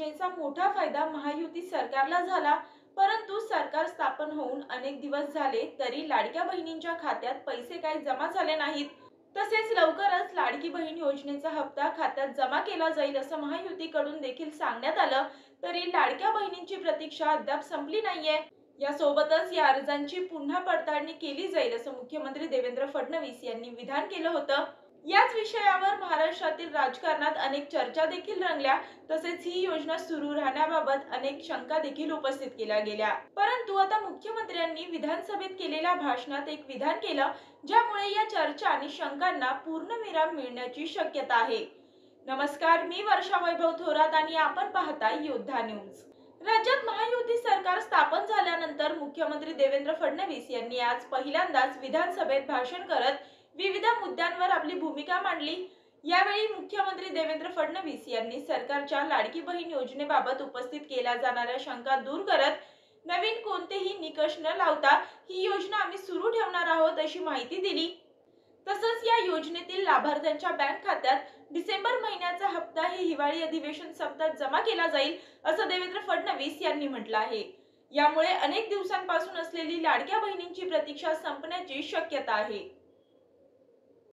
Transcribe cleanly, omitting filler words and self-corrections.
योजनेचा मोठा फायदा महायुती सरकारला झाला, परंतु सरकार स्थापन होऊन अनेक दिवस झाले तरी लाडक्या बहिणींच्या खात्यात पैसे काही जमा झाले नाहीत। तसेच लवकरच लाडकी बहीण योजनेचा हप्ता खात्यात जमा केला जाईल असं महायुतीकडून देखील सांगण्यात आलं, तरी लाडक्या बहिणींची प्रतीक्षा अद्याप संपली नाहीये। यासोबतच या अर्जांची पुन्हा पडताळणी केली जाईल असं मुख्यमंत्री देवेंद्र फडणवीस यांनी विधान केलं होतं। याच विषयावर महाराष्ट्रातील राजकारणात अनेक चर्चा देखील रंगल्या, तसेच ही योजना सुरू राहण्याबाबत अनेक शंका देखील उपस्थित केल्या गेल्या। परंतु आता मुख्यमंत्र्यांनी विधानसभेत केलेल्या भाषणात एक विधान केलं, ज्यामुळे या चर्चा आणि शंकांना पूर्णविराम मिळण्याची शक्यता आहे। नमस्कार, मी वर्षा वैभव थोरात आणि आपण पाहताय योद्धा न्यूज। राज्यात महायुती सरकार स्थापन झाल्यानंतर मुख्यमंत्री देवेंद्र फडणवीस यांनी आज पहिल्यांदाच विधानसभेत भाषण करत विविध मुद्द्यांवर आपली भूमिका मांडली। यावेळी मुख्यमंत्री देवेंद्र फडणवीस यांनी सरकारच्या लाडकी बहीण योजनेबाबत उपस्थित केल्या जाणाऱ्या शंका दूर करत नवीन कोणतेही निकष न लावता ही योजना आम्ही सुरू ठेवणार आहोत अशी माहिती दिली। तसंच या योजनेतील लाभार्थ्यांच्या बँक खात्यात डिसेंबर महिन्याचा हप्ता हे हिवाळी अधिवेशन सप्ताहात जमा केला जाईल असं देवेंद्र फडणवीस यांनी म्हटलं आहे। यामुळे अनेक दिवसांपासून असलेली लाडक्या बहिणींची प्रतीक्षा संपण्याची शक्यता आहे।